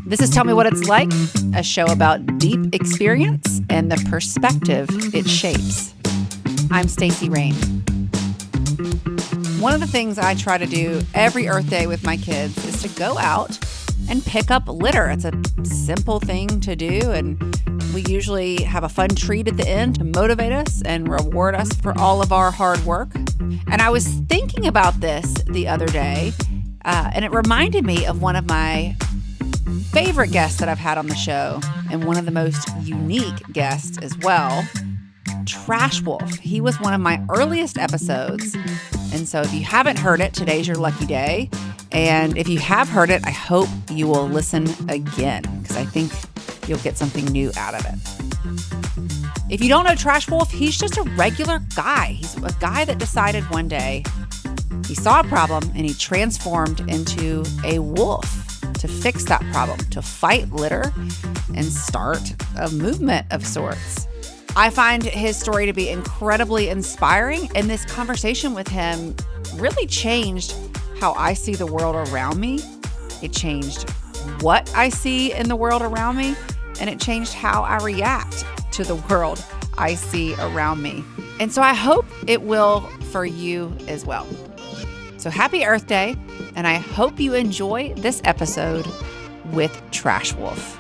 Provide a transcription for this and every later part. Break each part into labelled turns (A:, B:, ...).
A: This is Tell Me What It's Like, a show about deep experience and the perspective it shapes. I'm Stacey Rain. One of the things I try to do every Earth Day with my kids is to go out and pick up litter. It's a simple thing to do, and we usually have a fun treat at the end to motivate us and reward us for all of our hard work. And I was thinking about this the other day, and it reminded me of one of my favorite guests that I've had on the show, and one of the most unique guests as well, Trash Wolf. He was one of my earliest episodes. And so if you haven't heard it, today's your lucky day. And if you have heard it, I hope you will listen again, because I think you'll get something new out of it. If you don't know Trash Wolf, he's just a regular guy. He's a guy that decided one day he saw a problem and he transformed into a wolf to fix that problem, to fight litter and start a movement of sorts. I find his story to be incredibly inspiring, and this conversation with him really changed how I see the world around me. It changed what I see in the world around me, and it changed how I react to the world I see around me. And so I hope it will for you as well. So happy Earth Day, and I hope you enjoy this episode with Trash Wolf.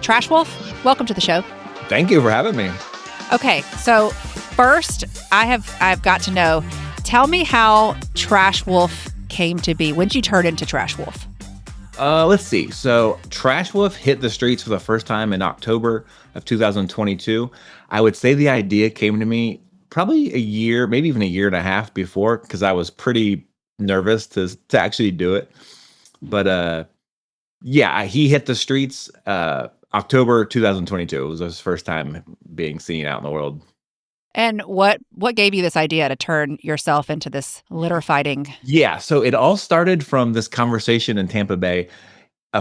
A: Trash Wolf, welcome to the show.
B: Thank you for having me.
A: Okay, so first, I've got to know, tell me how Trash Wolf came to be. When did you turn into Trash Wolf?
B: Let's see. So Trash Wolf hit the streets for the first time in October of 2022. I would say the idea came to me probably a year, maybe even a year and a half before, because I was pretty nervous to actually do it. But yeah, he hit the streets October 2022. It was his first time being seen out in the world.
A: And what gave you this idea to turn yourself into this litter fighting?
B: Yeah, so it all started from this conversation in Tampa Bay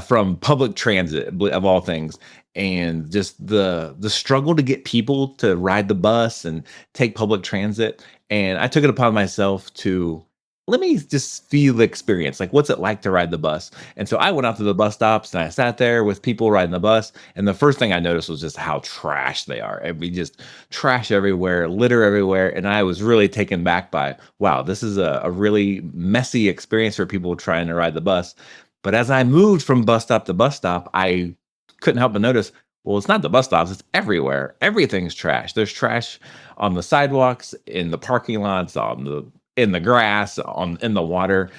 B: from public transit, of all things, and just the struggle to get people to ride the bus and take public transit. And I took it upon myself to let me just feel the experience. Like, what's it like to ride the bus? And so I went out to the bus stops and I sat there with people riding the bus. And the first thing I noticed was just how trash they are. And we just trash everywhere, litter everywhere. And I was really taken back by, wow, this is a really messy experience for people trying to ride the bus. But as I moved from bus stop to bus stop, I couldn't help but notice, well, it's not the bus stops, it's everywhere. Everything's trash. There's trash on the sidewalks, in the parking lots, in the grass, in the water.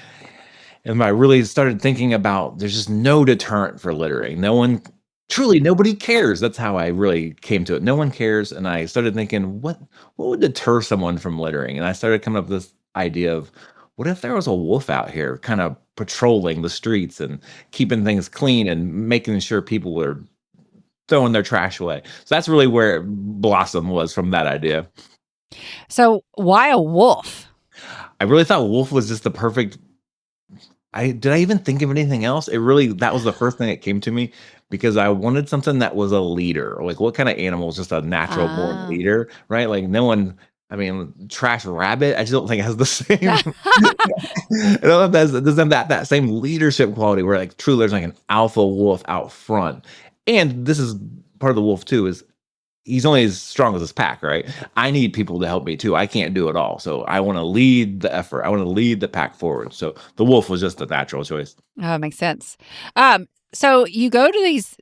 B: And I really started thinking about, there's just no deterrent for littering. Nobody cares. That's how I really came to it. No one cares. And I started thinking, what would deter someone from littering? And I started coming up with this idea of, what if there was a wolf out here kind of patrolling the streets and keeping things clean and making sure people were throwing their trash away? So that's really where it blossomed, was from that idea.
A: So why a wolf?
B: I really thought wolf was just the perfect. Did I even think of anything else? That was the first thing that came to me, because I wanted something that was a leader. Like, what kind of animal is just a natural born leader, right? Like, trash rabbit, I just don't think it has the same. I don't know if it doesn't have that same leadership quality where, like, truly there's like an alpha wolf out front. And this is part of the wolf too, is he's only as strong as his pack, right? I need people to help me too. I can't do it all. So I want to lead the effort. I want to lead the pack forward. So the wolf was just the natural choice.
A: Oh, it makes sense. So you go to these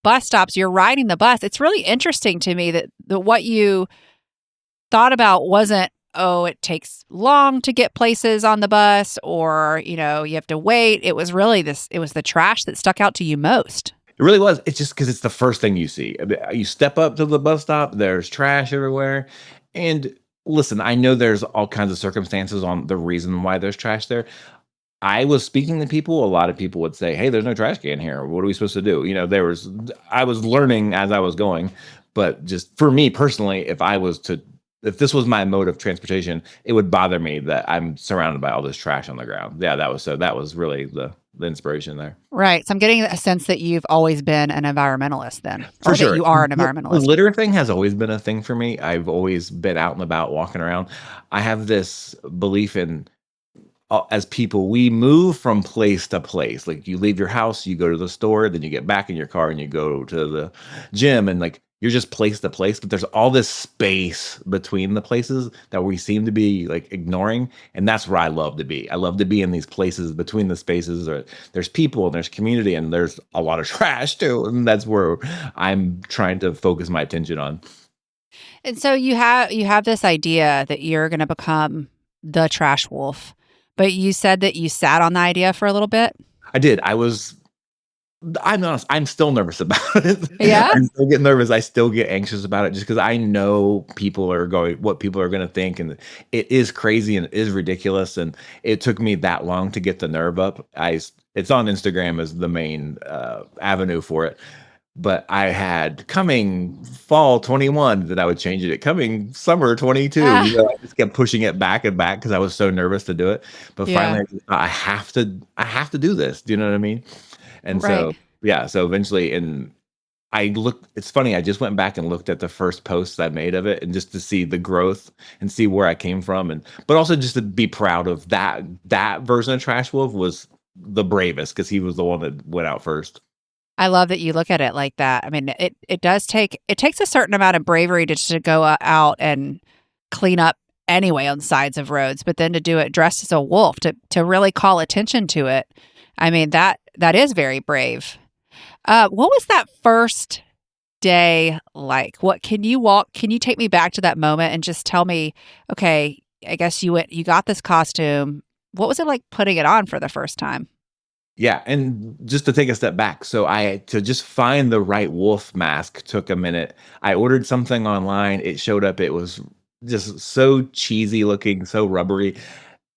A: bus stops, you're riding the bus. It's really interesting to me that what you thought about wasn't, oh, it takes long to get places on the bus, or, you have to wait. It was really it was the trash that stuck out to you most.
B: It really was. It's just because it's the first thing you see. You step up to the bus stop, there's trash everywhere. And listen, I know there's all kinds of circumstances on the reason why there's trash there. I was speaking to people. A lot of people would say, hey, there's no trash can here. What are we supposed to do? I was learning as I was going. But just for me personally, if this was my mode of transportation, it would bother me that I'm surrounded by all this trash on the ground. Yeah, that was really the inspiration there.
A: Right. So I'm getting a sense that you've always been an environmentalist then.
B: For sure.
A: That you are an environmentalist.
B: The litter thing has always been a thing for me. I've always been out and about walking around. I have this belief in as people, we move from place to place. Like you leave your house, you go to the store, then you get back in your car and you go to the gym, and like you're just place to place. But there's all this space between the places that we seem to be like ignoring, and that's where I love to be. I love to be in these places between the spaces. Or there's people and there's community and there's a lot of trash too, and that's where I'm trying to focus my attention on.
A: And so you have this idea that you're going to become the trash wolf, but you said that you sat on the idea for a little bit.
B: I did. I'm honest, I'm still nervous about it.
A: Yeah.
B: I still get nervous. I still get anxious about it just because I know what people are going to think. And it is crazy and it is ridiculous. And it took me that long to get the nerve up. It's on Instagram as the main avenue for it. But I had coming fall 21 that I would change it. Coming summer 22,
A: Ah,
B: I just kept pushing it back and back because I was so nervous to do it. But
A: yeah.
B: finally, I have to do this. Do you know what I mean? And
A: Right.
B: so, yeah, so eventually, and it's funny, I just went back and looked at the first posts I made of it and just to see the growth and see where I came from. But also just to be proud of that version of Trash Wolf was the bravest because he was the one that went out first.
A: I love that you look at it like that. I mean, it takes a certain amount of bravery to go out and clean up anyway on sides of roads, but then to do it dressed as a wolf to really call attention to it. I mean, that is very brave. What was that first day like? Can you take me back to that moment and just tell me, okay, I guess you got this costume. What was it like putting it on for the first time?
B: Yeah, and just to take a step back, so I to just find the right wolf mask took a minute. I ordered something online, it showed up, it was just so cheesy looking, so rubbery.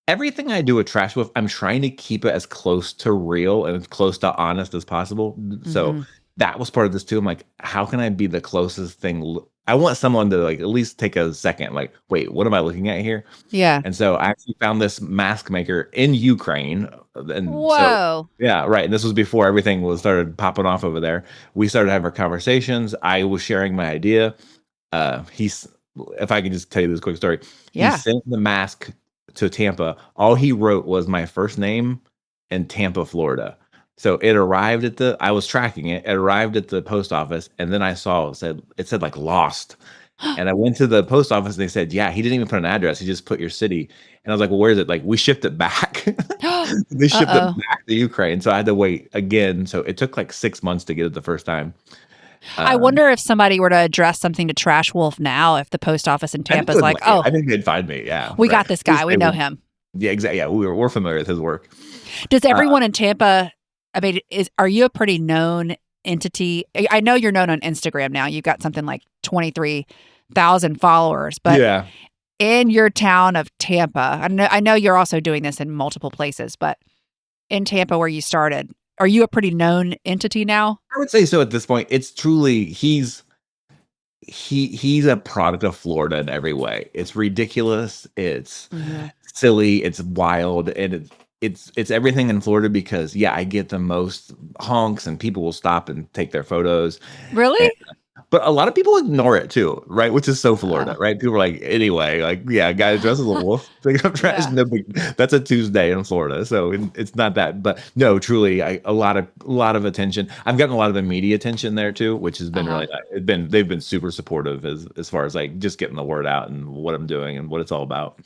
B: Everything I do with Trash Wolf, I'm trying to keep it as close to real and as close to honest as possible. So
A: Hmm.
B: that was part of this too. I'm like, how can I be the closest thing? I want someone to like at least take a second, like, wait, what am I looking at here?
A: Yeah.
B: And so I actually found this mask maker in Ukraine. And so,
A: Whoa.
B: yeah, right. And this was before everything was started popping off over there. We started having our conversations. I was sharing my idea. He's, if I can just tell you this quick story, he
A: Yeah.
B: sent the mask to Tampa. All he wrote was my first name and Tampa, Florida. So I was tracking it. It arrived at the post office, and then I saw it said like lost. And I went to the post office and they said, yeah, he didn't even put an address. He just put your city. And I was like, well, where is it? Like, we shipped it back. They shipped it
A: Uh-oh.
B: back to Ukraine. So I had to wait again. So it took like 6 months to get it the first time.
A: I
B: Um,
A: wonder if somebody were to address something to Trash Wolf now, if the post office in
B: I think
A: Tampa
B: it
A: is
B: would,
A: like,
B: yeah, I
A: oh,
B: think they'd find me. Yeah,
A: we
B: right.
A: got this
B: At least
A: guy. We
B: they
A: know
B: would.
A: him.
B: Yeah, exactly. Yeah, we're familiar with his work.
A: Does
B: Uh,
A: everyone in Tampa, I mean, are you a pretty known entity? I know you're known on Instagram now. You've got something like 23,000 followers, but
B: yeah.
A: in your town of Tampa, I know you're also doing this in multiple places, but in Tampa where you started, are you a pretty known entity now?
B: I would say so at this point. It's truly he's a product of Florida in every way. It's ridiculous, it's
A: Hmm.
B: silly, it's wild, and it's everything in Florida because yeah, I get the most honks and people will stop and take their photos.
A: Really?
B: But a lot of people ignore it too, right? Which is so Florida,
A: Oh,
B: right? People are like, anyway, like, yeah, guy dresses as a wolf, picking up trash,
A: yeah.
B: no big. That's a Tuesday in Florida, so it's not that. But no, truly, a lot of attention. I've gotten a lot of the media attention there too, which has been
A: Uh-huh.
B: really nice. They've been super supportive as far as like just getting the word out and what I'm doing and what it's all about.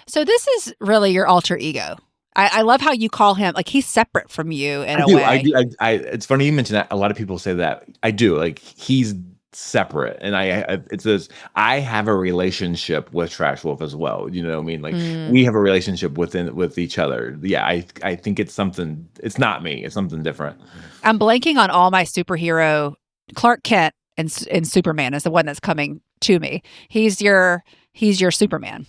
A: So this is really your alter ego. I love how you call him like he's separate from you in
B: I
A: a
B: do. I
A: way.
B: do. It's funny you mentioned that. A lot of people say that. I do. Like he's separate, and it says I have a relationship with Trash Wolf as well. You know what I mean? Like
A: Mm.
B: we have a relationship with each other. Yeah. I think it's something. It's not me. It's something different.
A: I'm blanking on all my superhero. Clark Kent and Superman is the one that's coming to me. He's your Superman.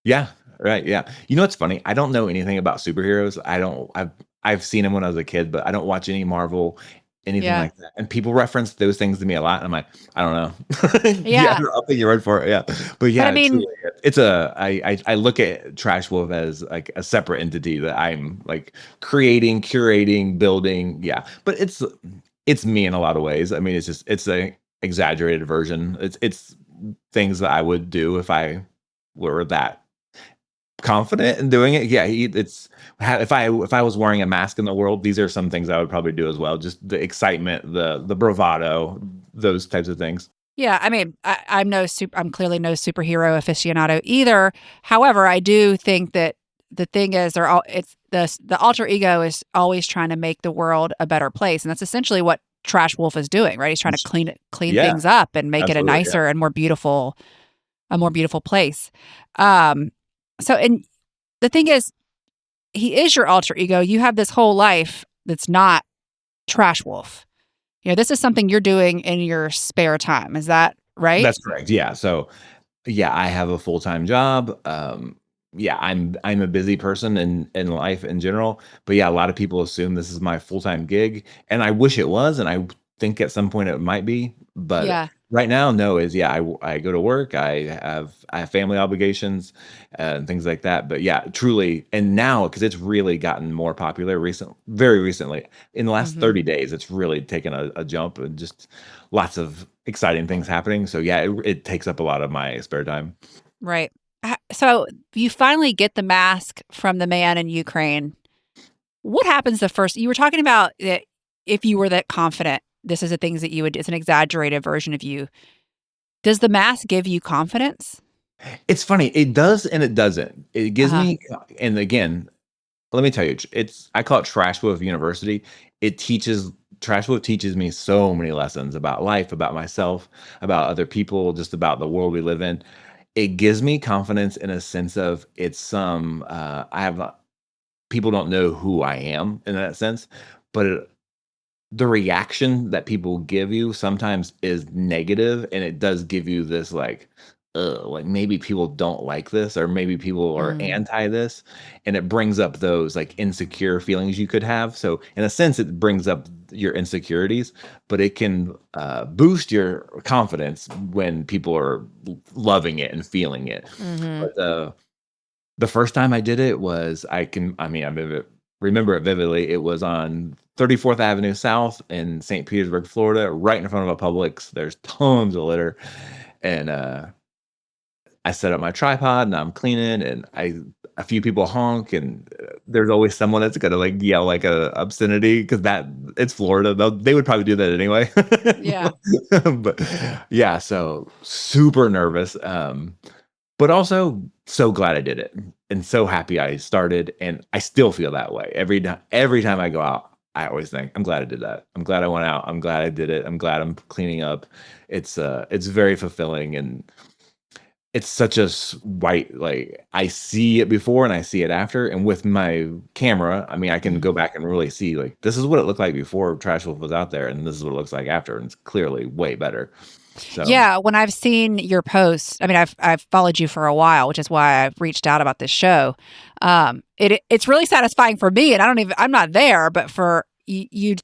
B: Yeah. Right. Yeah. You know what's funny? I don't know anything about superheroes. I've seen them when I was a kid, but I don't watch any Marvel, anything
A: Yeah.
B: like that. And people reference those things to me a lot. And I'm like, I don't know. Yeah,
A: Yeah.
B: I'll take your word for it. Yeah. But
A: But I
B: yeah,
A: mean,
B: truly, I look at Trash Wolf as like a separate entity that I'm like creating, curating, building. Yeah. But it's me in a lot of ways. I mean, it's a exaggerated version. It's things that I would do if I were that confident in doing it. Yeah, it's if I was wearing a mask in the world, these are some things I would probably do as well. Just the excitement, the bravado, those types of things.
A: Yeah, I mean, I'm clearly no superhero aficionado either. However, I do think that the thing is they're all it's the alter ego is always trying to make the world a better place, and that's essentially what Trash Wolf is doing, right? He's trying to clean
B: Yeah,
A: things up and make it a
B: absolutely. Yeah.
A: nicer and more beautiful place. Um and the thing is he is your alter ego. You have this whole life that's not Trash Wolf. This is something you're doing in your spare time. Is that right?
B: That's correct. Yeah. So yeah, I have a full-time job. Yeah, I'm a busy person in life in general, but yeah, a lot of people assume this is my full-time gig, and I wish it was, and I think at some point it might be, but
A: Yeah.
B: right now, no. Is yeah, I go to work, I have family obligations and things like that. But yeah, truly, and now because it's really gotten more popular very recently, in the last
A: Mhm.
B: 30 days, it's really taken a jump and just lots of exciting things happening. So yeah, it takes up a lot of my spare time.
A: Right. So you finally get the mask from the man in Ukraine. What happens the first? You were talking about that if you were that confident, this is the things that you would. It's an exaggerated version of you. Does the mask give you confidence?
B: It's funny, it does and it doesn't. It
A: Uh
B: gives
A: huh.
B: me and again, let me tell you, it's I call it Trash Wolf University. It teaches Trash Wolf teaches me so many lessons about life, about myself, about other people, just about the world we live in. It gives me confidence in a sense of it's some I have people don't know who I am in that sense, but the reaction that people give you sometimes is negative, and it does give you this like, ugh, like maybe people don't like this, or maybe people are
A: Mm,
B: anti this, and it brings up those like insecure feelings you could have. So in a sense, it brings up your insecurities, but it can boost your confidence when people are loving it and feeling it.
A: hmm.
B: But the first time I did it was I mean, remember it vividly. It was on 34th Avenue South in St. Petersburg, Florida, right in front of a Publix. There's tons of litter, and, I set up my tripod, and I'm cleaning, and a few people honk, and, there's always someone that's gonna, like, yell, like, a obscenity because that it's Florida. They would probably do that anyway.
A: Yeah.
B: But, yeah, so super nervous, but also so glad I did it and so happy I started, and I still feel that way every time I go out. I always think, "I'm glad I did that. I'm glad I went out. I'm glad I did it. I'm glad I'm cleaning up." It's very fulfilling, and it's such a white like, I see it before and I see it after, and with my camera, I mean, I can go
A: Mhm.
B: back and really see, like, this is what it looked like before Trash Wolf was out there, and this is what it looks like after, and it's clearly way better. So
A: Yeah, when I've seen your posts, I mean, I've followed you for a while, which is why I've reached out about this show. It's really satisfying for me, and I'm not there, but for you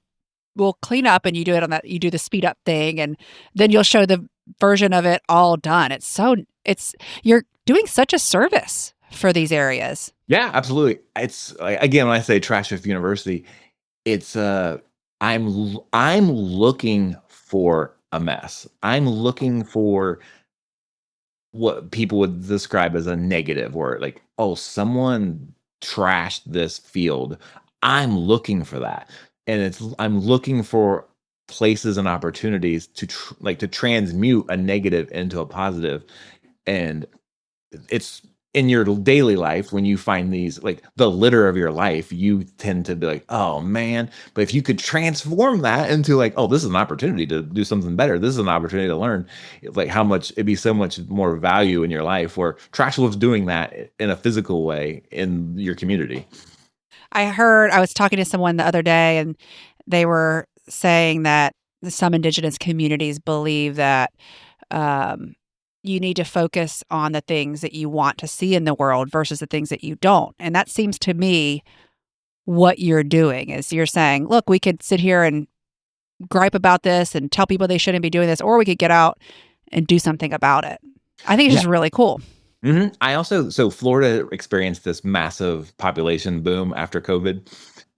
A: will clean up and you do it on that you do the speed up thing, and then you'll show the version of it all done. It's you're doing such a service for these areas.
B: yeah, absolutely. It's like, again, when I say Trash Fifth University, it's I'm looking for a mess. I'm looking for what people would describe as a negative word, like, oh, someone trashed this field. I'm looking for that, and I'm looking for places and opportunities to like to transmute a negative into a positive, and it's in your daily life when you find these like the litter of your life, you tend to be like, oh man. But if you could transform that into like, oh, this is an opportunity to do something better. This is an opportunity to learn. Like how much it'd be so much more value in your life where Trash Wolf's doing that in a physical way in your community.
A: I was talking to someone the other day, and they were saying that some indigenous communities believe that um, you need to focus on the things that you want to see in the world versus the things that you don't. And that seems to me what you're doing is you're saying, look, we could sit here and gripe about this and tell people they shouldn't be doing this, or we could get out and do something about it. I think it's
B: Yeah.
A: just really cool.
B: I also so Florida experienced this massive population boom after COVID,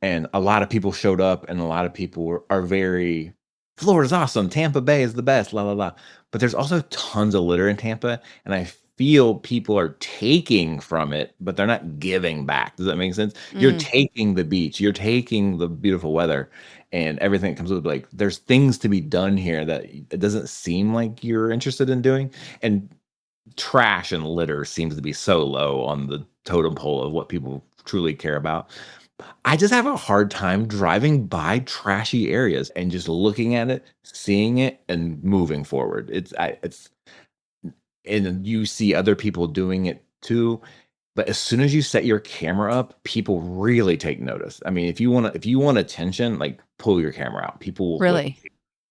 B: and a lot of people showed up, and a lot of people are very Florida's awesome. Tampa Bay is the best. La la la. But there's also tons of litter in Tampa, and I feel people are taking from it, but they're not giving back. Does that make sense? You're
A: Mm,
B: taking the beach, you're taking the beautiful weather and everything that comes with like there's things to be done here that it doesn't seem like you're interested in doing. And trash and litter seems to be so low on the totem pole of what people truly care about. I just have a hard time driving by trashy areas and just looking at it, seeing it, and moving forward. It's and you see other people doing it too. But as soon as you set your camera up, people really take notice. I mean, if you want attention, like pull your camera out. People will like
A: really?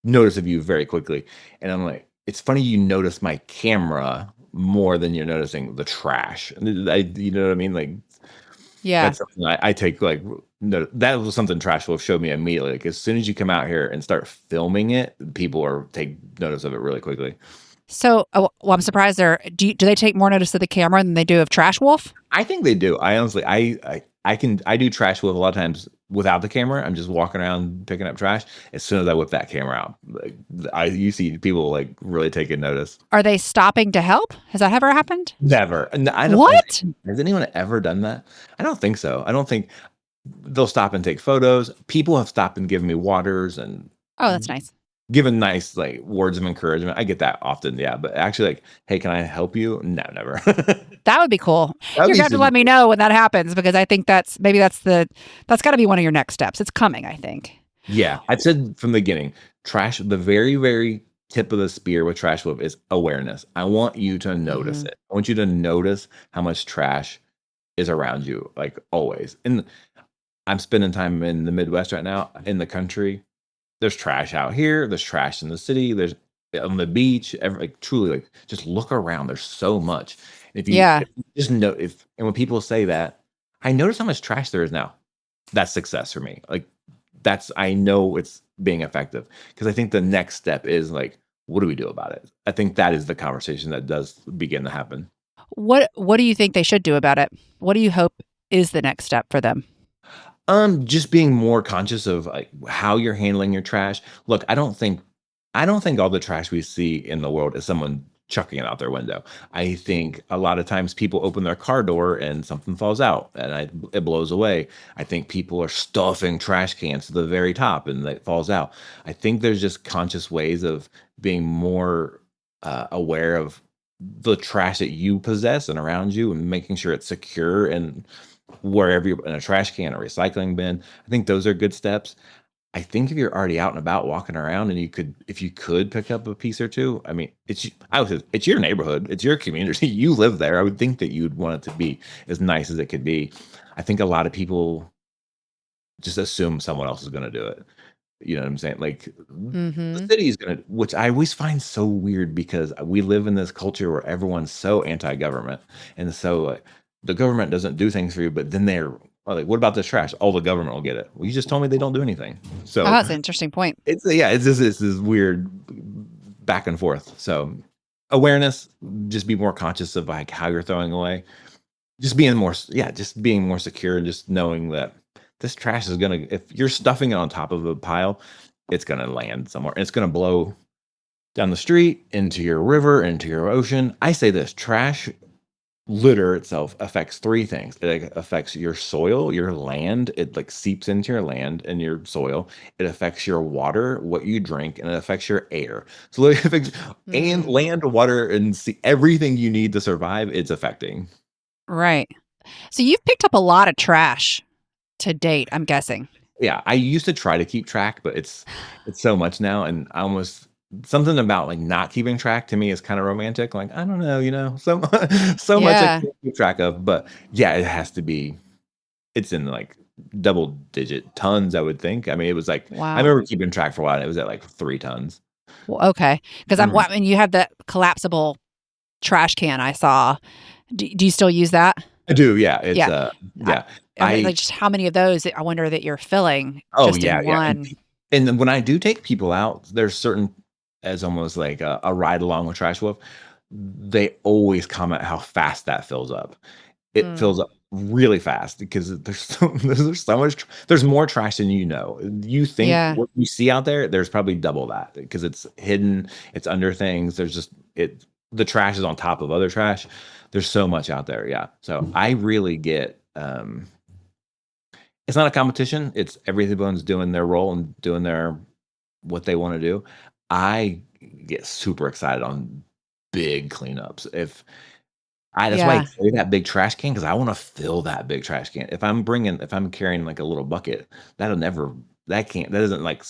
B: notice of you very quickly. And I'm like, it's funny you notice my camera more than you're noticing the trash. You know what I mean? Like
A: Yeah.
B: that's something I take like no, that was something Trash Wolf showed me immediately. Like as soon as you come out here and start filming it, people are take notice of it really quickly.
A: So, well, I'm surprised they're. Do they take more notice of the camera than they do of Trash Wolf?
B: I think they do. I honestly, I do Trash Wolf a lot of times without the camera. I'm just walking around picking up trash. As soon as I whip that camera out, like, you see people like really taking notice.
A: Are they stopping to help? Has that ever happened?
B: Never. And I don't.
A: What?
B: Has anyone ever done that? I don't think so. I don't think they'll stop and take photos. People have stopped and given me waters and
A: Oh, that's nice.
B: given nice like words of encouragement. I get that often, yeah. But actually, like, hey, can I help you? No, never.
A: That would be cool.
B: That'd
A: You're
B: be
A: gonna have to
B: super
A: let me
B: cool.
A: know when that happens because I think that's got to be one of your next steps. It's coming, I think.
B: Yeah, I've said from the beginning, trash. The very, very tip of the spear with Trash Whip is awareness. I want you to notice
A: Hmm.
B: it. I want you to notice how much trash is around you, like always. And I'm spending time in the Midwest right now, in the country. There's trash out here. There's trash in the city. There's on the beach. Like truly, like just look around. There's so much.
A: Yeah.
B: If you just know if and when people say that, I notice how much trash there is now. That's success for me. Like that's I know it's being effective because I think the next step is like, what do we do about it? I think that is the conversation that does begin to happen.
A: What do you think they should do about it? What do you hope is the next step for them?
B: Just being more conscious of, like, how you're handling your trash. Look, I don't think all the trash we see in the world is someone chucking it out their window. I think a lot of times people open their car door and something falls out and it blows away. I think people are stuffing trash cans to the very top and it falls out. I think there's just conscious ways of being more aware of the trash that you possess and around you and making sure it's secure and wherever you're in a trash can or recycling bin. I think those are good steps. I think if you're already out and about walking around and if you could pick up a piece or two, I mean, it's your neighborhood, it's your community, you live there. I would think that you'd want it to be as nice as it could be. I think a lot of people just assume someone else is going to do it. You know what I'm saying? Like the
A: Hmm.
B: city is gonna, which I always find so weird because we live in this culture where everyone's so anti-government, and so the government doesn't do things for you, but then they're like, "What about this trash? All the government will get it." Well, you just told me they don't do anything,
A: Oh,
B: so
A: that's an interesting point.
B: it's yeah, it's just it's this weird back and forth. So awareness, just be more conscious of like how you're throwing away, just being more secure and just knowing that this trash is gonna if you're stuffing it on top of a pile, it's gonna land somewhere. And it's gonna blow down the street, into your river, into your ocean. I say this trash litter itself affects three things. It like, affects your soil, your land. It like seeps into your land and your soil. It affects your water, what you drink, and it affects your air. So like, it affects and
A: Hmm.
B: land, water, and sea, everything you need to survive. It's affecting.
A: Right. So you've picked up a lot of trash to date, I'm guessing.
B: Yeah, I used to try to keep track, but it's so much now, and I almost something about, like, not keeping track to me is kinda romantic, like, I don't know, so so much I
A: Yeah.
B: can't keep track of, but, yeah, it has to be it's in, like, double digit tons, I would think. I mean, it was, like I
A: Wow.
B: remember keeping track for a while, and it was at, like, 3 tons.
A: Well, okay. Because
B: Mhm.
A: I mean, you have the collapsible trash can I saw. Do you still use that?
B: I do, yeah,
A: Yeah. I,
B: yeah.
A: I mean,
B: I
A: like, just how many of those I wonder that you're filling
B: Oh,
A: just
B: yeah,
A: in
B: yeah,
A: one.
B: and then when I do take people out, there's certain as almost like a ride along with Trash Wolf, they always comment how fast that fills up. It
A: Mm,
B: fills up really fast because there's so much there's more trash than you know. You think
A: yeah.
B: what you see out there, there's probably double that because it's hidden, it's under things, there's just it the trash is on top of other trash. There's so much out there, yeah. So I really get, it's not a competition. It's everyone's doing their role and doing their what they wanna do. I get super excited on big cleanups. That's why I
A: Yeah.
B: carry that big trash can because I wanna fill that big trash can. If I'm carrying, like, a little bucket, that'll never that doesn't, like,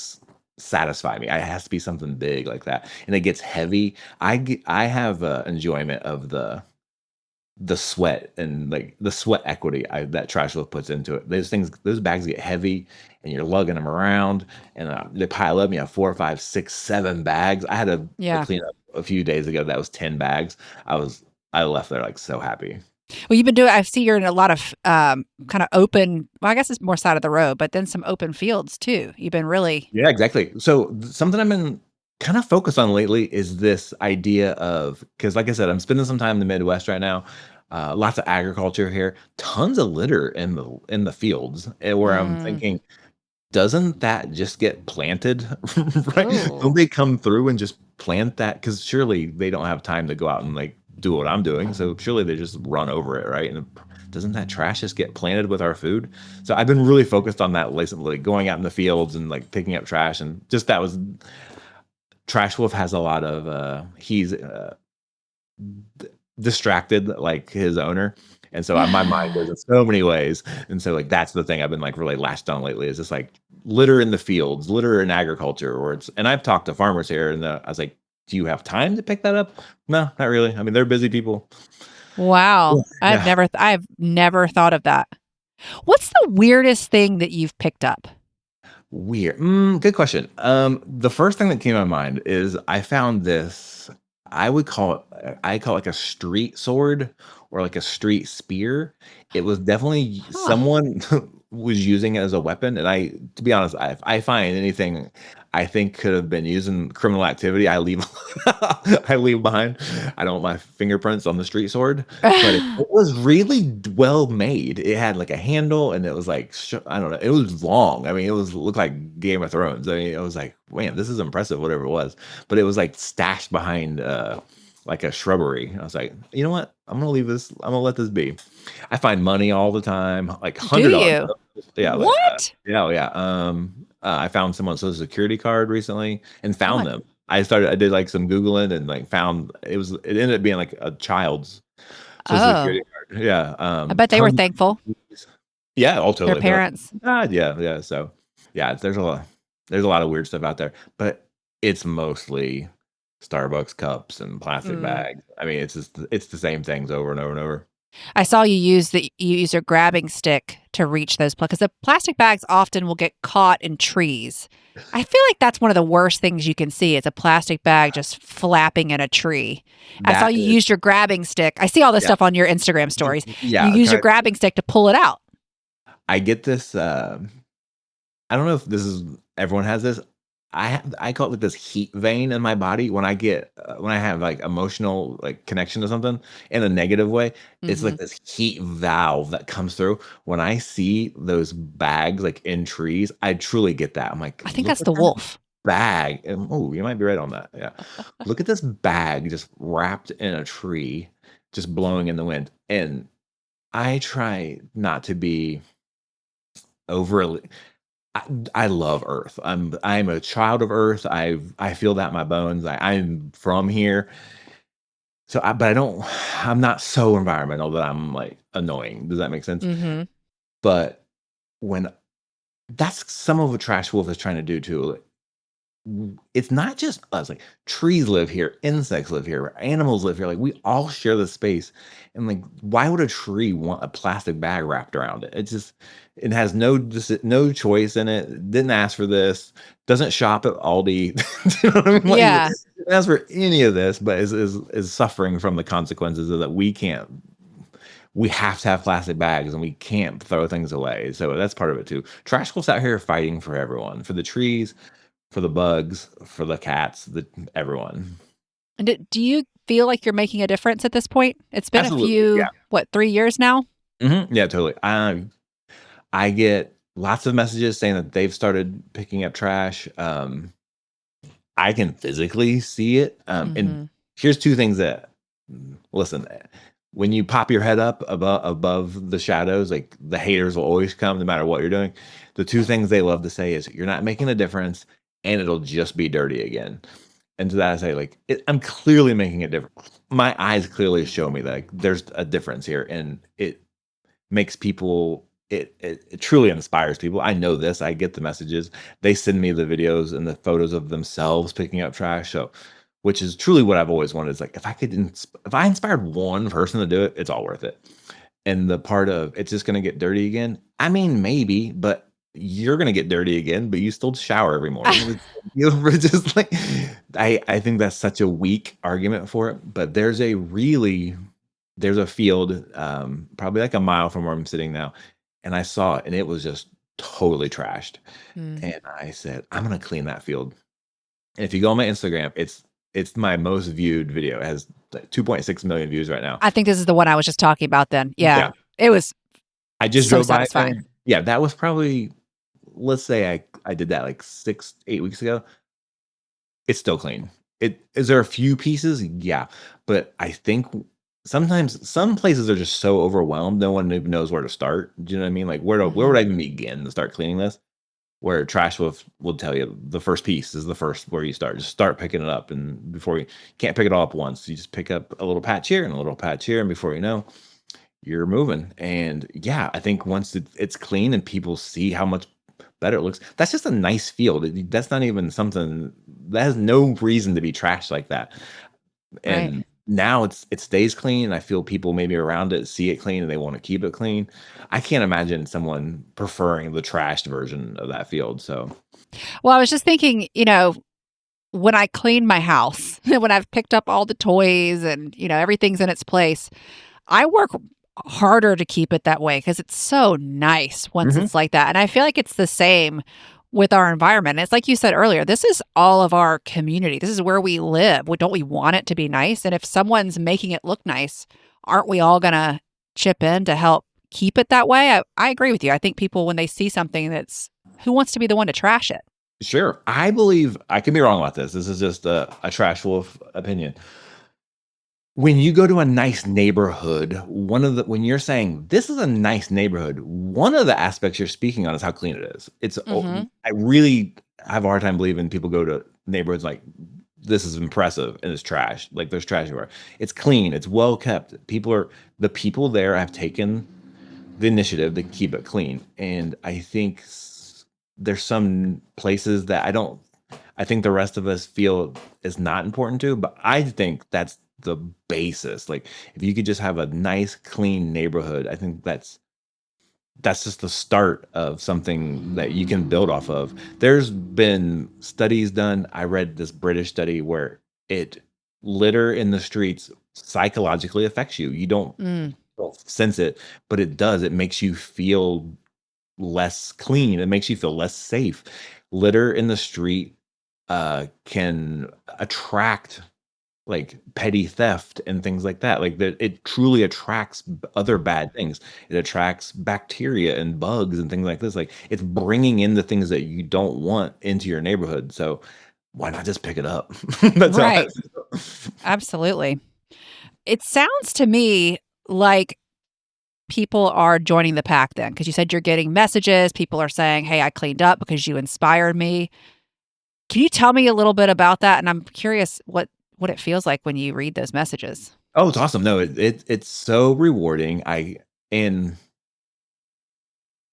B: satisfy me. It has to be something big like that, and it gets heavy. I have, enjoyment of the sweat and, like, the sweat equity that trash load puts into it. Those bags get heavy, and you're lugging them around, and, they pile up, and you have 4, 5, 6, 7 bags. I had a
A: Yeah.
B: cleanup a few days ago that was 10 bags. I was I left there, like, so happy.
A: Well, you've been doing I see you're in a lot of, kinda open well, I guess it's more side of the road, but then some open fields too. You've been really
B: Yeah, exactly. So, something I've been kinda focused on lately is this idea of because, like I said, I'm spending some time in the Midwest right now, lots of agriculture here, tons of litter in the fields, where I'm
A: mm.
B: thinking, doesn't that just get planted, right?
A: Oh.
B: Don't they come through and just plant that? Because surely they don't have time to go out and, like, do what I'm doing, so surely they just run over it, right? And doesn't that trash just get planted with our food? So I've been really focused on that recently, going out in the fields and, like, picking up trash, and just that was Trash Wolf has a lot of, he's, d distracted like his owner, and so, my mind goes in so many ways, and so, like, that's the thing I've been, like, really latched on lately is just, like, litter in the fields, litter in agriculture, or it's and I've talked to farmers here, and, I was like, "Do you have time to pick that up?" "No, not really." I mean, they're busy people.
A: Wow.
B: Yeah, yeah.
A: I've never thought of that. What's the weirdest thing that you've picked up?
B: Weird. Good question. The first thing that came to my mind is I found this. I call it like a street sword or like a street spear. It was definitely
A: Huh.
B: someone was using it as a weapon, and to be honest, I find anything I think could have been used in criminal activity, I leave, I leave behind. I don't want my fingerprints on the street sword, but it was really well made. It had, like, a handle, and it was, like, I don't know, it was long. I mean, looked like Game of Thrones. I mean, I was like, "Man, this is impressive," whatever it was, but it was, like, stashed behind, like, a shrubbery. I was like, "You know what? I'm gonna let this be." I find money all the time, like,
A: Do
B: $100
A: you?
B: bills. Yeah, like,
A: What?
B: yeah, oh, yeah, I found someone's Social Security card recently and found
A: What?
B: them. I did, like, some Googling and, like, found it ended up being, like, a child's Social
A: Oh,
B: Security card. Yeah,
A: I bet they were
B: tons
A: thankful,
B: of movies. Yeah, oh,
A: their
B: totally. They're like,
A: parents.
B: "God," yeah, yeah, so, yeah, there's a lot of weird stuff out there, but it's mostly Starbucks cups and plastic
A: Mm.
B: bags. I mean, it's the same things over and over and over.
A: I saw you use your grabbing stick to reach those because the plastic bags often will get caught in trees. I feel like that's one of the worst things you can see is a plastic bag just flapping in a tree. I saw
B: That
A: you
B: is
A: used your grabbing stick. I see all this
B: yeah,
A: stuff on your Instagram stories. You
B: yeah,
A: use your grabbing stick to pull it out.
B: I get this, I don't know if this is everyone has this. I call it like this heat vein in my body when I have like emotional like connection to something in a negative way. It's like
A: Mhm.
B: this heat valve that comes through. When I see those bags like in trees, I truly get that. I'm like,
A: I think
B: look
A: that's
B: at
A: the
B: that
A: wolf.
B: bag. Oh, you might be right on that. Yeah. Look at this bag just wrapped in a tree, just blowing in the wind. And I try not to be overly I I love Earth. I'm a child of Earth. I feel that in my bones. I'm from here. So but I don't I'm not so environmental that I'm like annoying. Does that make sense?
A: Mhm.
B: But when that's some of what Trash Wolf is trying to do too. It's not just us, like, trees live here, insects live here, animals live here, like, we all share this space, and, like, why would a tree want a plastic bag wrapped around it? It has no choice in it, didn't ask for this, doesn't shop at Aldi, you know what I mean? Like,
A: Yeah.
B: didn't ask for any of this, but is suffering from the consequences of that we have to have plastic bags, and we can't throw things away, so that's part of it too. Trash Wolf's out here fighting for everyone, for the trees, for the bugs, for the cats, the everyone.
A: And do you feel like you're making a difference at this point? It's been a
B: Absolutely, yeah.
A: few, what, 3 years now?
B: Yeah, totally. I get lots of messages saying that they've started picking up trash. I can physically see it, and
A: Mhm.
B: here's 2 things that Listen, when you pop your head up above the shadows, like the haters will always come no matter what you're doing. The two things they love to say is you're not making a difference and it'll just be dirty again. And to that I say, like, I'm clearly making a difference. My eyes clearly show me that like, there's a difference here, and it makes people it truly inspires people. I know this. I get the messages. They send me the videos and the photos of themselves picking up trash. So, which is truly what I've always wanted. Is like if I inspired one person to do it, it's all worth it. And the part of it's just gonna get dirty again. I mean, maybe, but you're gonna get dirty again, but you still shower every morning. You're just like I think that's such a weak argument for it. But there's a field, probably like a mile from where I'm sitting now, and I saw it, and it was just totally trashed.
A: Mm.
B: And I said, "I'm gonna clean that field." And if you go on my Instagram, it's my most viewed video. It has like 2.6 million views right now.
A: I think this is the one I was just talking about then. Yeah.
B: Yeah,
A: It was
B: I just
A: so
B: drove by
A: satisfying.
B: there. Yeah, that was probably let's say I did that like 6, 8 weeks ago. It's still clean. It is there a few pieces? Yeah, but I think sometimes some places are just so overwhelmed, no one even knows where to start. Do you know what I mean? Like where would
A: Mhm.
B: I even begin to start cleaning this? Where Trash Wolf will tell you the first piece is the first where you start. Just start picking it up, and before you can't pick it all up once. You just pick up a little patch here and a little patch here, and before you know, you're moving. And yeah, I think once it's clean and people see how much better it looks, that's just a nice field. That's not even something that has no reason to be trashed like that.
A: Right.
B: And now it stays clean. I feel people maybe around it see it clean and they want to keep it clean. I can't imagine someone preferring the trashed version of that field. So
A: Well, I was just thinking, when I clean my house, when I've picked up all the toys and, everything's in its place, I work harder to keep it that way because it's so nice once
B: mhm.
A: it's like that. And I feel like it's the same with our environment. It's like you said earlier, this is all of our community. This is where we live. Don't we want it to be nice? And if someone's making it look nice, aren't we all going to chip in to help keep it that way? I agree with you. I think people, when they see something who wants to be the one to trash it?
B: Sure. I believe I can be wrong about this. This is just a trash wolf opinion. When you go to a nice neighborhood, when you're saying this is a nice neighborhood, one of the aspects you're speaking on is how clean it is.
A: Hmm.
B: I really have a hard time believing people go to neighborhoods like this is impressive and it's trash. Like there's trash everywhere. It's clean. It's well kept. The people there have taken the initiative to keep it clean. And I think there's some places that I think the rest of us feel is not important to, but I think that's the basis. Like if you could just have a nice, clean neighborhood, I think that's just the start of something that you can build off of. There's been studies done. I read this British study where it litter in the streets psychologically affects you. You
A: Mm,
B: don't sense it, but it does. It makes you feel less clean. It makes you feel less safe. Litter in the street can attract like petty theft and things like that. Like that, it truly attracts other bad things. It attracts bacteria and bugs and things like this. Like it's bringing in the things that you don't want into your neighborhood. So why not just pick it up? That's how I
A: right. Absolutely. It sounds to me like people are joining the pack then, because you said you're getting messages. People are saying, "Hey, I cleaned up because you inspired me." Can you tell me a little bit about that? And I'm curious what it feels like when you read those messages.
B: Oh, it's awesome. No, it's so rewarding. And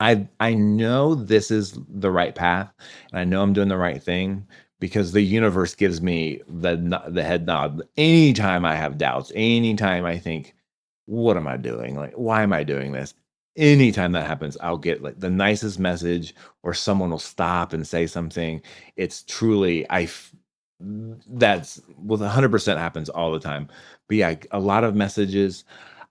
B: I know this is the right path, and I know I'm doing the right thing because the universe gives me the head nod anytime I have doubts, anytime I think, "What am I doing? Like, why am I doing this?" Anytime that happens, I'll get like the nicest message, or someone will stop and say something. It's truly that's with 100% happens all the time. But yeah, a lot of messages.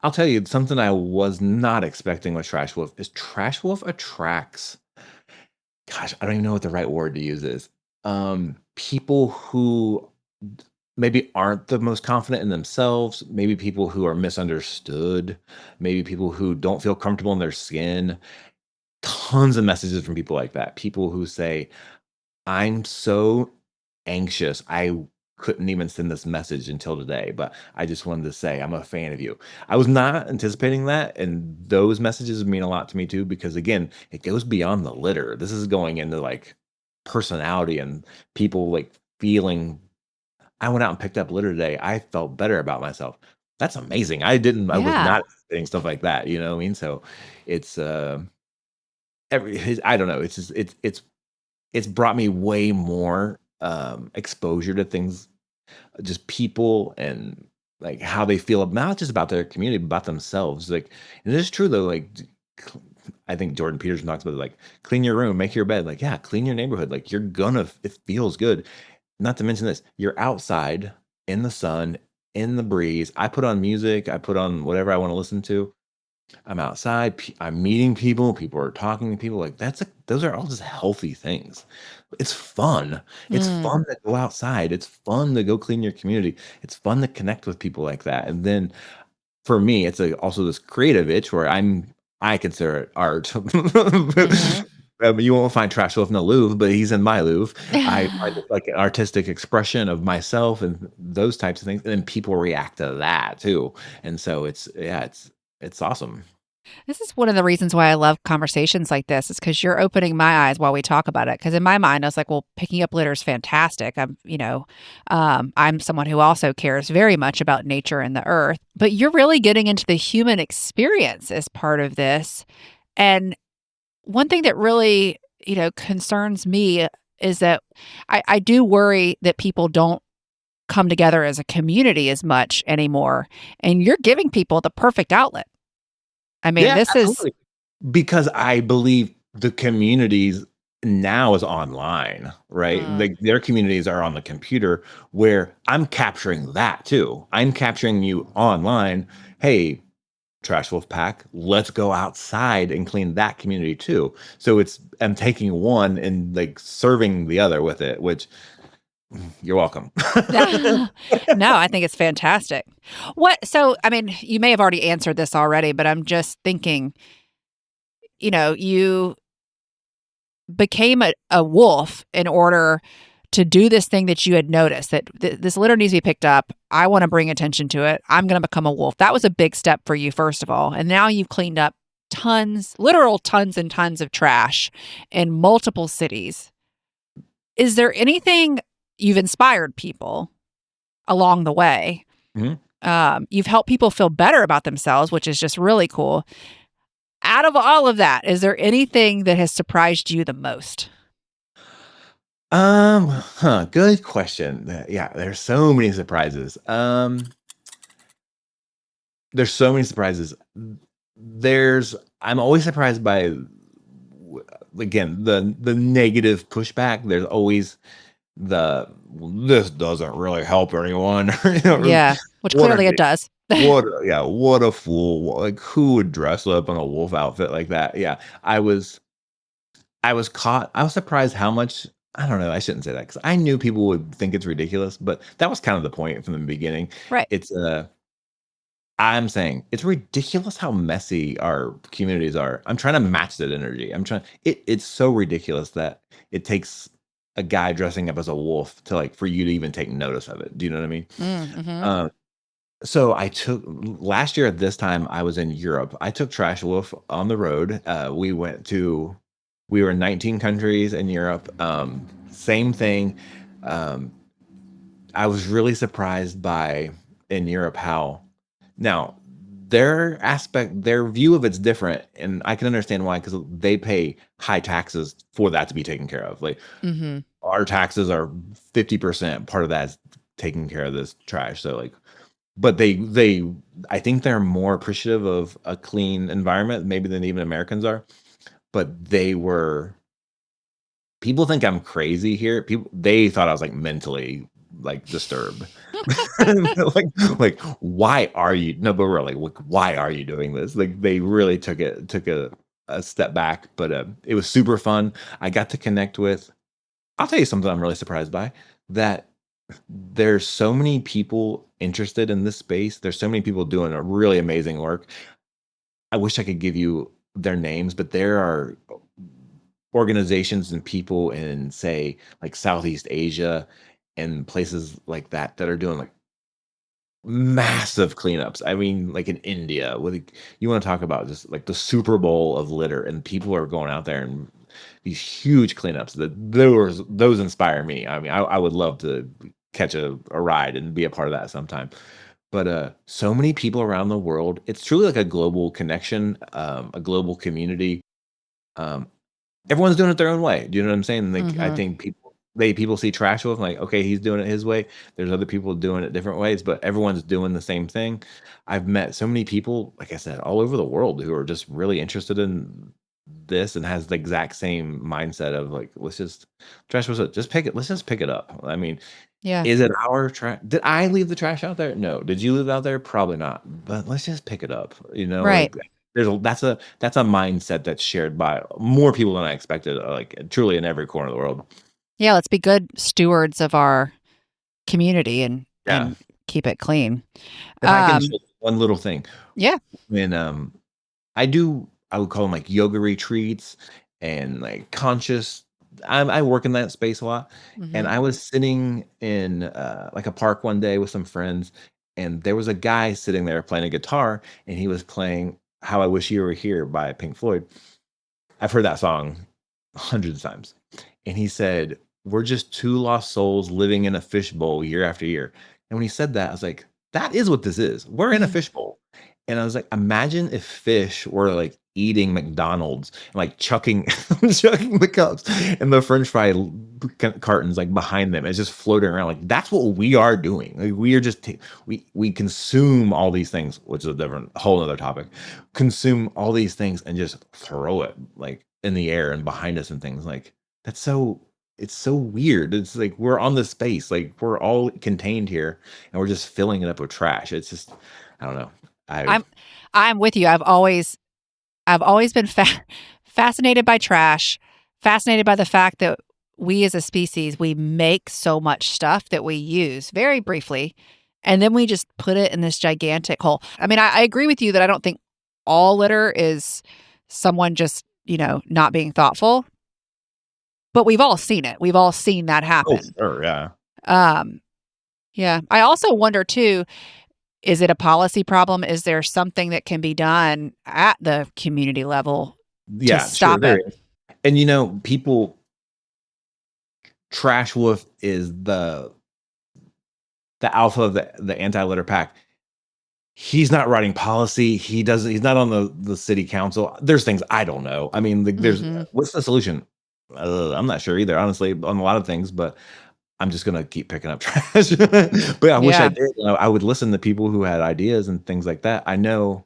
B: I'll tell you something I was not expecting with Trash Wolf is Trash Wolf attracts, gosh, I don't even know what the right word to use is. People who maybe aren't the most confident in themselves, maybe people who are misunderstood, maybe people who don't feel comfortable in their skin. Tons of messages from people like that. People who say, I'm so anxious. I couldn't even send this message until today, but I just wanted to say I'm a fan of you. I was not anticipating that, and those messages mean a lot to me too because again, it goes beyond the litter. This is going into like personality and people like feeling. I went out and picked up litter today. I felt better about myself. That's amazing. I was
A: Yeah.
B: not saying stuff like that, you know what I mean? So it's I don't know. It's just it's brought me way more exposure to things, just people and like how they feel not just about their community, but about themselves. Like, and it is true though. Like, I think Jordan Peterson talks about it, like clean your room, make your bed. Like, yeah, clean your neighborhood. Like, you're gonna. It feels good. Not to mention this, you're outside in the sun, in the breeze. I put on music. I put on whatever I want to listen to. I'm outside, I'm meeting people, people are talking to people, like, those are all just healthy things. It's fun. It's
A: Mm.
B: fun to go outside, it's fun to go clean your community, it's fun to connect with people like that, and then for me, it's, also this creative itch where I consider it art.
A: Mhm.
B: You won't find Trash Wolf in the Louvre, but he's in my Louvre. I find it like an artistic expression of myself and those types of things, and then people react to that too, and so it's yeah, it's awesome.
A: This is one of the reasons why I love conversations like this is because you're opening my eyes while we talk about it. Because in my mind, I was like, well, picking up litter is fantastic. I'm someone who also cares very much about nature and the earth, but you're really getting into the human experience as part of this. And one thing that really, concerns me is that I do worry that people don't come together as a community as much anymore. And you're giving people the perfect outlet. I mean,
B: Yeah,
A: this is,
B: absolutely. Because I believe the communities now is online, right?
A: mm,
B: Like, their communities are on the computer where I'm capturing that too. I'm capturing you online. "Hey, Trash Wolf Pack, let's go outside and clean that community too." So I'm taking one and, like, serving the other with it, which you're welcome.
A: no, I think it's fantastic. I mean, you may have already answered this already, but I'm just thinking, you became a wolf in order to do this thing that you had noticed that this litter needs to be picked up. I want to bring attention to it. I'm going to become a wolf. That was a big step for you, first of all. And now you've cleaned up literal tons and tons of trash in multiple cities. Is there anything you've inspired people along the way?
B: Mhm.
A: You've helped people feel better about themselves, which is just really cool. Out of all of that, is there anything that has surprised you the most?
B: Good question. Yeah, there's so many surprises. There's so many surprises. There's I'm always surprised by again the negative pushback. There's always the this doesn't really help anyone.
A: Yeah, which
B: What
A: clearly
B: an
A: it does.
B: yeah, what a fool. Like, who would dress up in a wolf outfit like that? Yeah, I was caught. I was surprised how much. I don't know. I shouldn't say that because I knew people would think it's ridiculous, but that was kind of the point from the beginning.
A: Right.
B: It's I'm saying it's ridiculous how messy our communities are. I'm trying to match that energy. It's so ridiculous that it takes a guy dressing up as a wolf to like for you to even take notice of it. Do you know what I mean?
A: Mhm.
B: Um, so I took last year at this time I was in Europe. I took Trash Wolf on the road. We were in 19 countries in Europe. Same thing. Um, I was really surprised by in Europe how now their view of it's different, and I can understand why because they pay high taxes for that to be taken care of. Like
A: Mhm.
B: our taxes are 50%. Part of that is taking care of this trash. So like, but they I think they're more appreciative of a clean environment maybe than even Americans are. But people think I'm crazy here. They thought I was like mentally like disturbed. like why are you no but really like why are you doing this? Like they really took a step back, but it was super fun. I got to connect with I'll tell you something I'm really surprised by that there's so many people interested in this space. There's so many people doing a really amazing work. I wish I could give you their names, but there are organizations and people in say like Southeast Asia and places like that that are doing like massive cleanups. I mean, like in India, with you want to talk about just like the Super Bowl of litter, and people are going out there and these huge cleanups. That those inspire me. I mean, I would love to catch a ride and be a part of that sometime. But so many people around the world, it's truly like a global connection, a global community. Um, Everyone's doing it their own way. Do you know what I'm saying? Like, I
A: Mhm.
B: think people see trash with like, okay, he's doing it his way. There's other people doing it different ways, but everyone's doing the same thing. I've met so many people, like I said, all over the world who are just really interested in this and has the exact same mindset of like, let's just trash was it, just pick it, let's just pick it up. I mean,
A: Yeah.
B: is it our trash? Did I leave the trash out there? No. Did you leave it out there? Probably not. But let's just pick it up.
A: Right.
B: Like that's a mindset that's shared by more people than I expected. Like truly in every corner of the world.
A: Yeah, let's be good stewards of our community
B: Yeah.
A: and keep it clean.
B: If I can
A: Um,
B: share one little thing,
A: yeah.
B: when I would call them like yoga retreats and like conscious. I work in that space a lot, and
A: Mhm.
B: I was sitting in like a park one day with some friends, and there was a guy sitting there playing a guitar, and he was playing "How I Wish You Were Here" by Pink Floyd. I've heard that song hundreds of times. And he said, "We're just two lost souls living in a fishbowl year after year." And when he said that, I was like, that is what this is. We're in a fishbowl. And I was like, imagine if fish were like eating McDonald's and like chucking chucking the cups and the French fry cartons like behind them. It's just floating around. Like that's what we are doing. Like we are just we consume all these things, which is a different whole other topic. Consume all these things and just throw it like in the air and behind us and things like that's so it's so weird. It's like we're on this space, like we're all contained here, and we're just filling it up with trash. It's just, I don't know. I
A: I'm I'm with you. I've always been fascinated by trash, fascinated by the fact that we as a species, we make so much stuff that we use very briefly, and then we just put it in this gigantic hole. I mean, I agree with you that I don't think all litter is someone just, not being thoughtful, but we've all seen it. We've all seen that
B: oh
A: happen.
B: sure, yeah,
A: Um, yeah. I also wonder too, is it a policy problem? Is there something that can be done at the community level to
B: yeah, sure,
A: stop
B: there
A: it?
B: is. And people, Trash Wolf is the alpha of the anti litter pack. He's not writing policy. He's not on the city council. There's things I don't know. I mean, like, there's
A: Mhm.
B: what's the solution? I'm not sure either, honestly, on a lot of things. But I'm just gonna keep picking up trash. But I wish I
A: Yeah.
B: did. I would listen to people who had ideas and things like that. I know.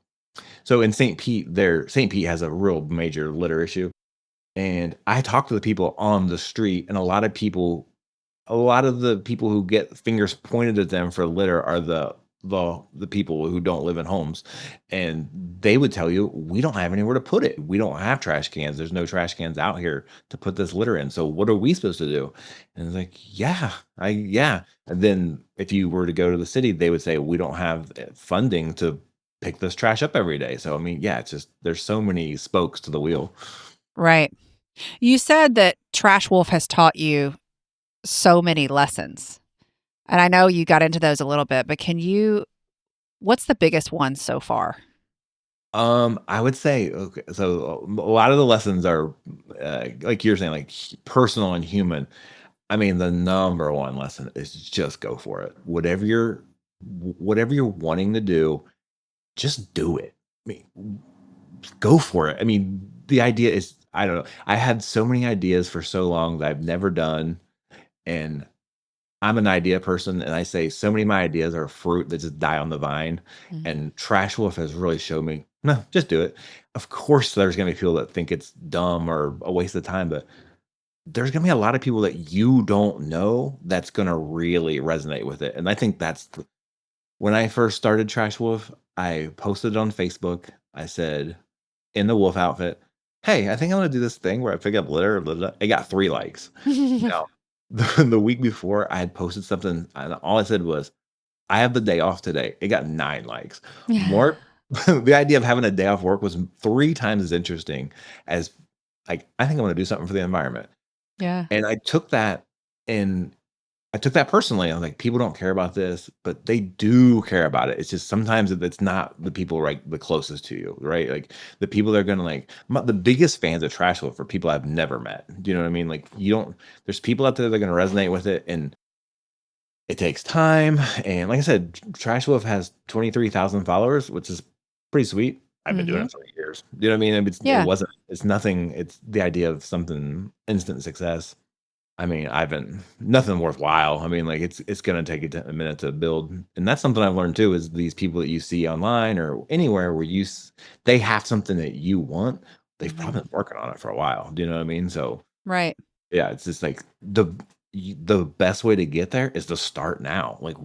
B: So in St. Pete has a real major litter issue, and I talk to the people on the street, and a lot of the people who get fingers pointed at them for litter are the people who don't live in homes, and they would tell you, "We don't have anywhere to put it. We don't have trash cans. There's no trash cans out here to put this litter in. So what are we supposed to do?" And it's like, yeah. And then if you were to go to the city, they would say, "We don't have funding to pick this trash up every day." So I mean, yeah, it's just there's so many spokes to the wheel.
A: Right. You said that Trash Wolf has taught you so many lessons. And I know you got into those a little bit, but what's the biggest one so far?
B: I would say okay, so a lot of the lessons are like you're saying, like personal and human. I mean, the number one lesson is just go for it. Whatever you're wanting to do, just do it. I mean, go for it. I mean, the idea is I don't know. I had so many ideas for so long that I've never done, and I'm an idea person, and I say so many of my ideas are fruit that just die on the vine.
A: Mm.
B: And Trash Wolf has really showed me, no, just do it. Of course, there's gonna be people that think it's dumb or a waste of time, but there's gonna be a lot of people that you don't know that's gonna really resonate with it. And I think when I first started Trash Wolf, I posted it on Facebook. I said, in the wolf outfit, "Hey, I think I'm gonna do this thing where I pick up litter." Blah, blah. It got 3 likes. Now, the week before, I had posted something, and all I said was, "I have the day off today." It got 9 likes. More, the idea of having a day off work was 3 times as interesting as like, I think I'm gonna do something for the environment.
A: Yeah.
B: And I took that and I took that personally. I'm like, people don't care about this, but they do care about it. It's just sometimes it's not the people right the closest to you, right? Like the people that are gonna like the biggest fans of Trash Wolf are people I've never met. Do you know what I mean? Like you don't. There's people out there that are gonna resonate with it, and it takes time. And like I said, Trash Wolf has 23,000 followers, which is pretty sweet. I've been doing
A: Hmm.
B: it for years. You know what I mean? It
A: Yeah.
B: wasn't. It's nothing. It's the idea of something instant success. I mean, I've been nothing worthwhile. I mean, like it's gonna take a minute to build, and that's something I've learned too. Is these people that you see online or anywhere where they have something that you want, they've
A: Hmm.
B: probably been working on it for a while. Do you know what I mean? So
A: Right.
B: yeah, it's just like the best way to get there is to start now. Like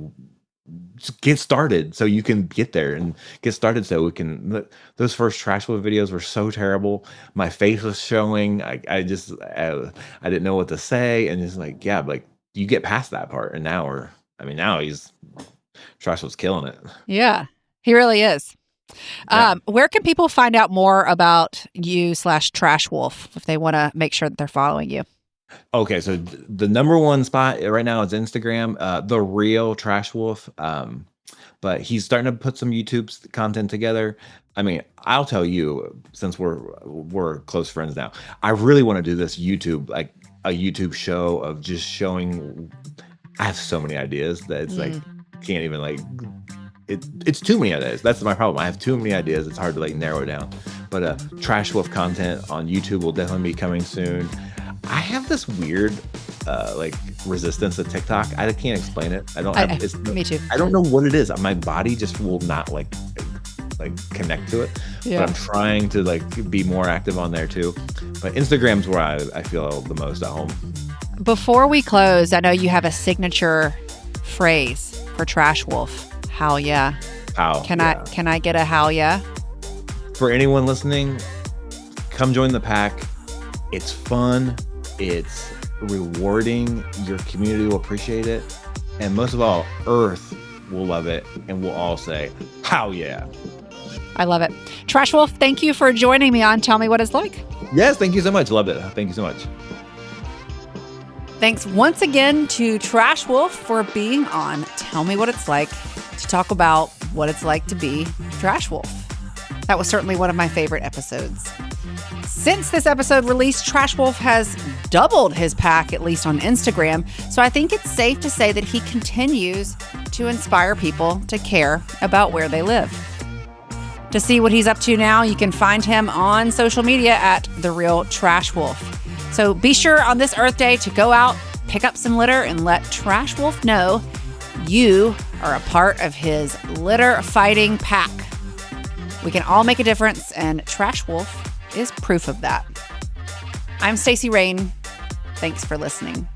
B: just get started so you can get there and get started so we can those first trash Wolf videos were so terrible. My face was showing. I didn't know what to say. And it's like, yeah, like you get past that part. And now he's Trash was killing it.
A: Yeah. He really is.
B: Yeah.
A: Where can people find out more about you/Trash Wolf if they want to make sure that they're following you?
B: Okay, so the number one spot right now is Instagram, the real Trash Wolf. But he's starting to put some content together. I mean, I'll tell you, since we're close friends now, I really want to do this like a YouTube show of just showing. I have so many ideas that it's like
A: Mm.
B: can't even like it's too many ideas. That's my problem. I have too many ideas. It's hard to like narrow it down. But Trash Wolf content on YouTube will definitely be coming soon. I have this weird like resistance to TikTok. I can't explain it. I don't have
A: Me too.
B: I don't know what it is. My body just will not like connect to it.
A: Yeah.
B: But I'm trying to like be more active on there too. But Instagram's where I feel the most at home.
A: Before we close, I know you have a signature phrase for Trash Wolf. Hell yeah.
B: How?
A: Can I get a hell yeah?
B: For anyone listening, come join the pack. It's fun. It's rewarding. Your community will appreciate it. And most of all, Earth will love it. And we'll all say, how yeah.
A: I love it. Trash Wolf, thank you for joining me on Tell Me What It's Like.
B: Yes, thank you so much. Loved it. Thank you so much.
A: Thanks once again to Trash Wolf for being on Tell Me What It's Like to talk about what it's like to be Trash Wolf. That was certainly one of my favorite episodes. Since this episode released, Trash Wolf has doubled his pack, at least on Instagram. So I think it's safe to say that he continues to inspire people to care about where they live. To see what he's up to now, you can find him on social media at The Real Trash Wolf. So be sure on this Earth Day to go out, pick up some litter, and let Trash Wolf know you are a part of his litter fighting pack. We can all make a difference, and Trash Wolf is proof of that. I'm Stacey Rain. Thanks for listening.